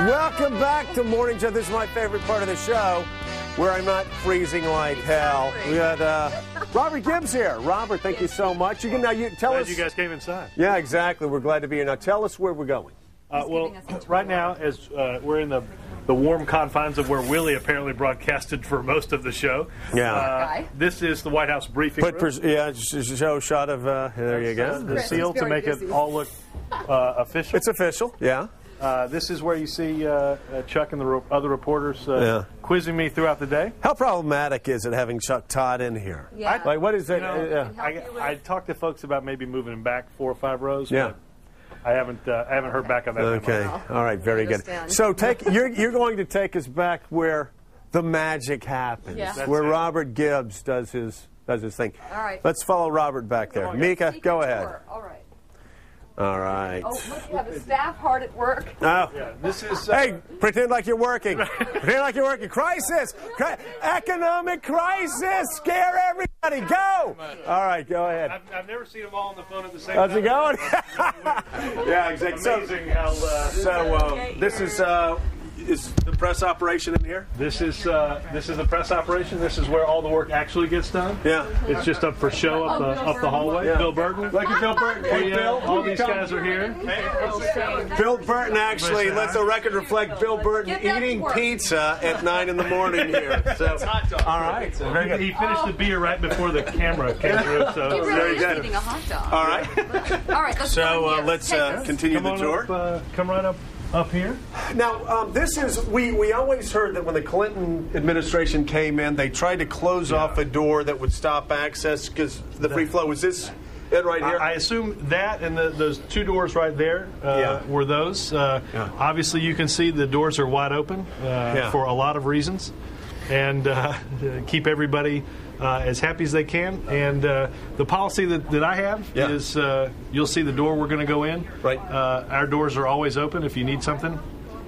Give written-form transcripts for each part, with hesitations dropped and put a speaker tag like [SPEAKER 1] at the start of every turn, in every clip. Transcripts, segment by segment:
[SPEAKER 1] Welcome back to Morning Show. This is my favorite part of the show, where I'm not freezing like hell. We got Robert Gibbs here. Robert, thank you so much. You can now tell us.
[SPEAKER 2] Glad you guys came inside.
[SPEAKER 1] Yeah, exactly. We're glad to be here. Now tell us where we're going.
[SPEAKER 2] Well, right now, as we're in the warm confines of where Willie apparently broadcasted for most of the show.
[SPEAKER 1] Yeah.
[SPEAKER 2] This is the White House briefing room.
[SPEAKER 1] Just show a shot of. There you go.
[SPEAKER 2] The seal to make it all look official.
[SPEAKER 1] It's official. Yeah.
[SPEAKER 2] This is where you see Chuck and the other reporters quizzing me throughout the day.
[SPEAKER 1] How problematic is it having Chuck Todd in here?
[SPEAKER 3] Yeah.
[SPEAKER 1] Like, what is it?
[SPEAKER 2] I talked to folks about maybe moving him back 4 or 5 rows.
[SPEAKER 1] Yeah.
[SPEAKER 2] But I haven't heard back on that.
[SPEAKER 1] Okay. All right. Very good. So you're going to take us back where the magic happens, where Robert Gibbs does his thing.
[SPEAKER 3] All right.
[SPEAKER 1] Let's follow Robert back there. Mika, go ahead.
[SPEAKER 3] All right.
[SPEAKER 1] All right.
[SPEAKER 3] Oh, look, you have a staff hard at work.
[SPEAKER 1] Oh.
[SPEAKER 2] Yeah, this is.
[SPEAKER 1] Hey, pretend like you're working. Pretend like you're working. Crisis! Economic crisis! Scare everybody! Go! All right, go ahead.
[SPEAKER 2] I've never seen them all on the phone at the same
[SPEAKER 1] How's
[SPEAKER 2] time.
[SPEAKER 1] it going? Yeah, exactly.
[SPEAKER 2] Amazing how.
[SPEAKER 1] This is the press operation in here?
[SPEAKER 2] This is the press operation. This is where all the work actually gets done.
[SPEAKER 1] Yeah.
[SPEAKER 2] It's just up for show up the hallway.
[SPEAKER 1] Yeah.
[SPEAKER 2] Bill Burton.
[SPEAKER 1] Look at Bill Burton. Hey, Bill.
[SPEAKER 2] All these guys are here.
[SPEAKER 1] Bill Burton actually, let the record reflect, Bill Burton eating pizza at 9 in the morning here. So, all right. Very good.
[SPEAKER 2] He finished the beer right before the camera came through. So
[SPEAKER 3] He really
[SPEAKER 1] very
[SPEAKER 3] is
[SPEAKER 1] good.
[SPEAKER 3] eating a hot dog.
[SPEAKER 1] All right.
[SPEAKER 3] All right, let's
[SPEAKER 1] So let's continue the tour.
[SPEAKER 2] Come right up here.
[SPEAKER 1] Now, we always heard that when the Clinton administration came in, they tried to close off a door that would stop access because the free flow. Was this it right here?
[SPEAKER 2] I assume that and those 2 doors right there were those. Obviously, you can see the doors are wide open for a lot of reasons. And keep everybody as happy as they can. And the policy that I have is you'll see the door we're going to go in.
[SPEAKER 1] Right.
[SPEAKER 2] Our doors are always open. If you need something,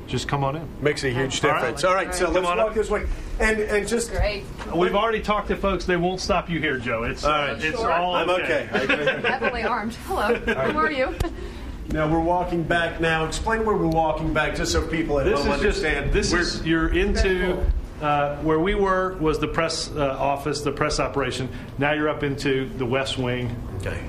[SPEAKER 2] just come on in.
[SPEAKER 1] Makes a huge difference. All right, so let's walk this way. And just
[SPEAKER 3] Great.
[SPEAKER 2] We've already talked to folks. They won't stop you here, Joe. It's
[SPEAKER 1] all right.
[SPEAKER 2] It's
[SPEAKER 3] Sure.
[SPEAKER 2] all
[SPEAKER 1] I'm okay.
[SPEAKER 3] Heavily armed. Hello. How are you?
[SPEAKER 1] Now we're walking back now. Explain where we're walking back just so people at home understand.
[SPEAKER 2] You're into where we were was the press office, the press operation. Now you're up into the West Wing.
[SPEAKER 1] Okay.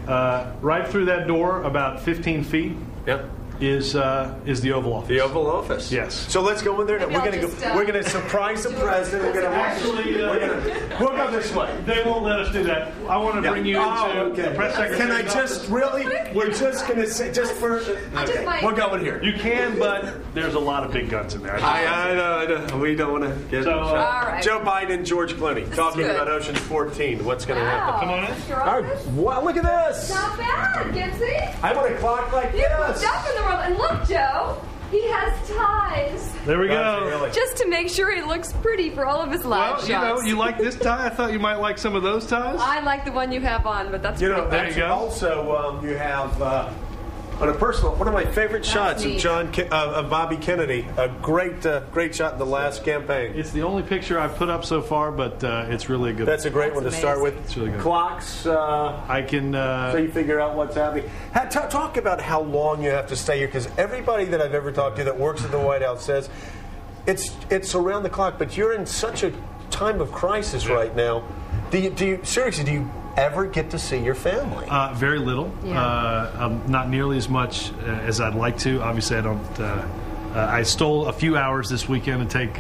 [SPEAKER 2] Right through that door, about 15 feet.
[SPEAKER 1] Yep.
[SPEAKER 2] Is the Oval Office.
[SPEAKER 1] The Oval Office.
[SPEAKER 2] Yes.
[SPEAKER 1] So let's go in there.
[SPEAKER 3] Maybe
[SPEAKER 1] We're going to surprise the president. We'll go this way.
[SPEAKER 2] They won't let us do that. I want to bring you into the press secretary.
[SPEAKER 1] Can I just really? We're just going to say just for. Okay. We're going here.
[SPEAKER 2] You can, but there's a lot of big guns in there.
[SPEAKER 1] I know. We don't want to get.
[SPEAKER 2] So,
[SPEAKER 3] all right.
[SPEAKER 1] Joe Biden and George Clooney talking about Ocean 14. What's going to happen?
[SPEAKER 2] Come on in.
[SPEAKER 1] All right. Wow, look at this.
[SPEAKER 3] Not bad, Gibbsy.
[SPEAKER 1] I want a clock like
[SPEAKER 3] You
[SPEAKER 1] this.
[SPEAKER 3] moved up in the world. And look, Joe, he has ties.
[SPEAKER 2] There we go.
[SPEAKER 1] Really?
[SPEAKER 3] Just to make sure he looks pretty for all of his live
[SPEAKER 2] Well,
[SPEAKER 3] shots.
[SPEAKER 2] you like this tie? I thought you might like some of those ties.
[SPEAKER 3] I like the one you have on, but that's pretty
[SPEAKER 2] there you go.
[SPEAKER 1] Also, you have on a personal one of my favorite shots
[SPEAKER 3] neat.
[SPEAKER 1] of Bobby Kennedy. A great shot in the last campaign.
[SPEAKER 2] It's the only picture I've put up so far, but it's really a good.
[SPEAKER 1] That's a great one to start with.
[SPEAKER 2] It's really good.
[SPEAKER 1] Clocks.
[SPEAKER 2] I can.
[SPEAKER 1] So you figure out what's happening. Talk about how long you have to stay here, because everybody that I've ever talked to that works at the White House says it's around the clock. But you're in such a time of crisis right now. Do you ever get to see your family?
[SPEAKER 2] Very little.
[SPEAKER 3] Yeah.
[SPEAKER 2] Not nearly as much as I'd like to. Obviously, I don't. I stole a few hours this weekend to take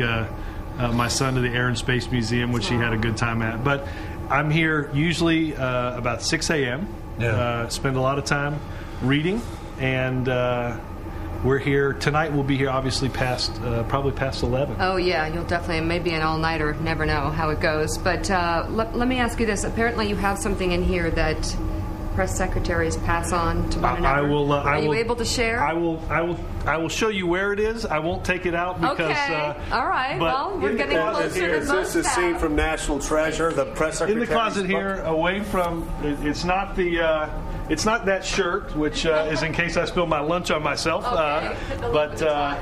[SPEAKER 2] my son to the Air and Space Museum, which he had a good time at. But I'm here usually about 6 a.m.
[SPEAKER 1] Yeah.
[SPEAKER 2] Spend a lot of time reading, and we're here tonight. We'll be here obviously probably past 11.
[SPEAKER 3] Oh, yeah, you'll definitely, maybe an all-nighter, never know how it goes. But let me ask you this. Apparently you have something in here that press secretaries pass on to one another. Are you able to share?
[SPEAKER 2] I will show you where it is. I won't take it out because...
[SPEAKER 3] Okay, all right. Well, we're getting closer to
[SPEAKER 1] This is a scene from National Treasure, the press secretary.
[SPEAKER 2] In the closet here, away from... It's not the... It's not that shirt, which is in case I spill my lunch on myself.
[SPEAKER 3] Okay.
[SPEAKER 2] But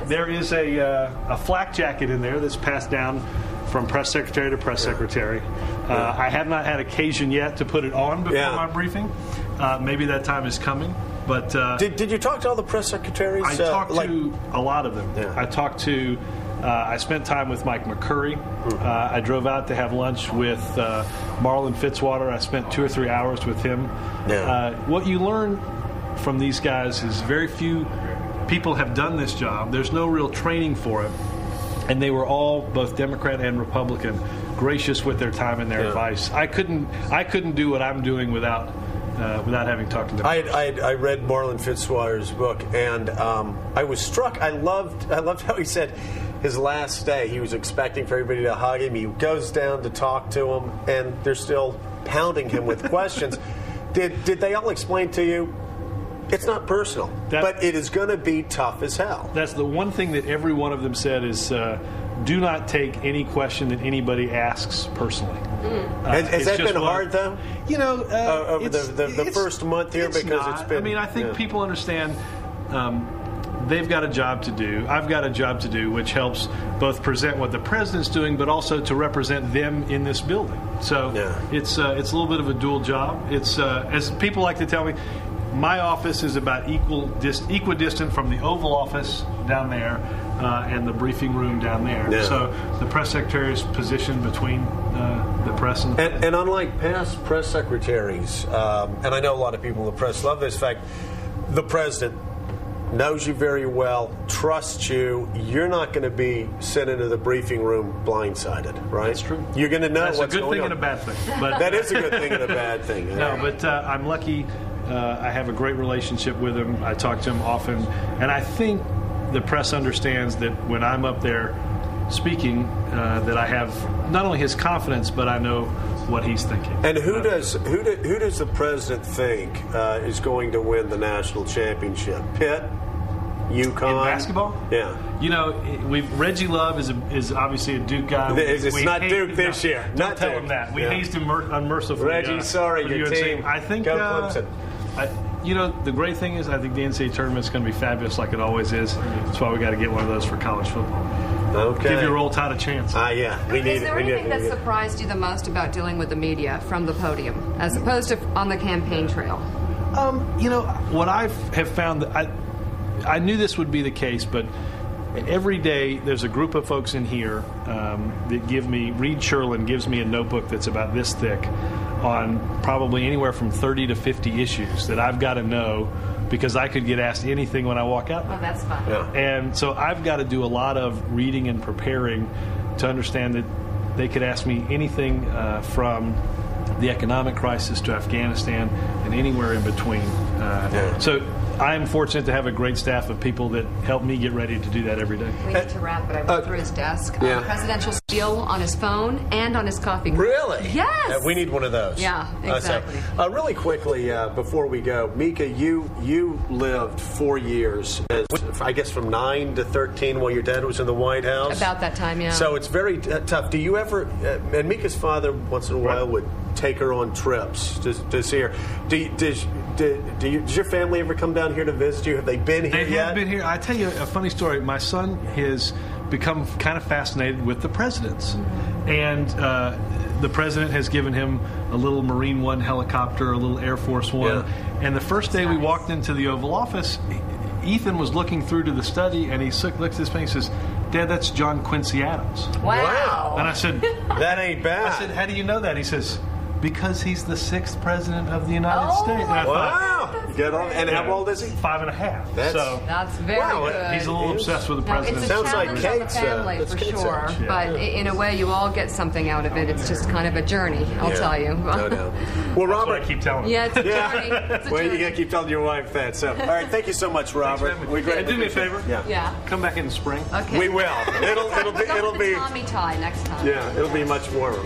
[SPEAKER 2] there is a flak jacket in there that's passed down from press secretary to press secretary. I have not had occasion yet to put it on before my briefing. Maybe that time is coming. But
[SPEAKER 1] did you talk to all the press secretaries?
[SPEAKER 2] I talked to a lot of them. Yeah. I talked to. I spent time with Mike McCurry. I drove out to have lunch with Marlon Fitzwater. I spent 2 or 3 hours with him. Yeah. What you learn from these guys is very few people have done this job. There's no real training for it. And they were all, both Democrat and Republican, gracious with their time and their advice. I couldn't do what I'm doing without having talked to them.
[SPEAKER 1] I read Marlon Fitzwater's book, and I was struck. I loved how he said his last day, he was expecting for everybody to hug him. He goes down to talk to him, and they're still pounding him with questions. Did they all explain to you? It's not personal, but it is going to be tough as hell.
[SPEAKER 2] That's the one thing that every one of them said is, do not take any question that anybody asks personally.
[SPEAKER 1] Has that been hard, though?
[SPEAKER 2] You know,
[SPEAKER 1] over the first month here, because it's been.
[SPEAKER 2] I mean, I think people understand. They've got a job to do. I've got a job to do, which helps both present what the president's doing, but also to represent them in this building. So it's a little bit of a dual job. It's as people like to tell me, my office is about equidistant from the Oval Office down there and the briefing room down there. Yeah. So the press secretary is positioned between the press and
[SPEAKER 1] and unlike past press secretaries, and I know a lot of people in the press love this fact, the president knows you very well, trusts you. You're not going to be sent into the briefing room blindsided, right?
[SPEAKER 2] That's true.
[SPEAKER 1] You're going to know
[SPEAKER 2] what's going on. That's a good thing and a bad thing. But
[SPEAKER 1] that is a good thing and a bad thing.
[SPEAKER 2] No, but I'm lucky. I have a great relationship with him. I talk to him often. And I think the press understands that when I'm up there speaking, that I have not only his confidence, but I know what he's thinking.
[SPEAKER 1] And who does the president think is going to win the national championship? Pitt? UConn?
[SPEAKER 2] In basketball?
[SPEAKER 1] Yeah.
[SPEAKER 2] You know, Reggie Love is obviously a Duke guy.
[SPEAKER 1] It's not Duke this year.
[SPEAKER 2] Don't tell him that. We hazed him unmercifully.
[SPEAKER 1] Reggie, sorry, your team.
[SPEAKER 2] I think.
[SPEAKER 1] Go Clemson.
[SPEAKER 2] You know, the great thing is I think the NCAA tournament is going to be fabulous like it always is. That's why we got to get one of those for college football.
[SPEAKER 1] Okay.
[SPEAKER 2] Give your Roll Tide a chance.
[SPEAKER 1] Yeah.
[SPEAKER 3] Is there anything that surprised you the most about dealing with the media from the podium as opposed to on the campaign trail?
[SPEAKER 2] You know, what I have found, I knew this would be the case, but every day there's a group of folks in here that give me, Reed Sherlin gives me a notebook that's about this thick on probably anywhere from 30 to 50 issues that I've got to know because I could get asked anything when I walk out.
[SPEAKER 3] Oh, that's fun.
[SPEAKER 1] Yeah.
[SPEAKER 2] And so I've got to do a lot of reading and preparing to understand that they could ask me anything from the economic crisis to Afghanistan and anywhere in between. So I am fortunate to have a great staff of people that help me get ready to do that every day.
[SPEAKER 3] We need to wrap, but I went through his desk. Presidential seal on his phone and on his coffee cup.
[SPEAKER 1] Really?
[SPEAKER 3] Yes.
[SPEAKER 1] We need one of those.
[SPEAKER 3] Yeah, exactly.
[SPEAKER 1] Really quickly, before we go, Mika, you lived 4 years, I guess from 9 to 13 while your dad was in the White House.
[SPEAKER 3] About that time, yeah.
[SPEAKER 1] So it's very tough. Do you ever, and Mika's father once in a while would take her on trips to see her. Does your family ever come down here to visit you? Have they been here yet?
[SPEAKER 2] They have been here. I tell you a funny story. My son has become kind of fascinated with the presidents. And the president has given him a little Marine One helicopter, a little Air Force One. Yeah. And the first day we walked into the Oval Office, Ethan was looking through to the study, and he looked at his face and says, "Dad, that's John Quincy Adams."
[SPEAKER 1] Wow.
[SPEAKER 2] And I said,
[SPEAKER 1] "That ain't bad."
[SPEAKER 2] I said, "How do you know that?" He says, "Because he's the 6th president of the United States." And I
[SPEAKER 1] thought, get on. And how old is he?
[SPEAKER 2] 5.5.
[SPEAKER 3] That's very good.
[SPEAKER 2] He's a little obsessed with the president.
[SPEAKER 3] It's a
[SPEAKER 1] Sounds like
[SPEAKER 3] challenge on the family for sure. But in a way, you all get something out of it. It's just kind of a journey, I'll tell you.
[SPEAKER 1] No doubt. Well, Robert,
[SPEAKER 2] that's what I keep telling him.
[SPEAKER 3] Yeah, it's a journey. It's a
[SPEAKER 1] you got to keep telling your wife that. So, all right, thank you so much, Robert.
[SPEAKER 2] And do me a favor.
[SPEAKER 3] Yeah.
[SPEAKER 2] Come back in the spring.
[SPEAKER 3] Okay.
[SPEAKER 1] We will. It'll be
[SPEAKER 3] Tommy tie next time.
[SPEAKER 1] Yeah, it'll be much warmer.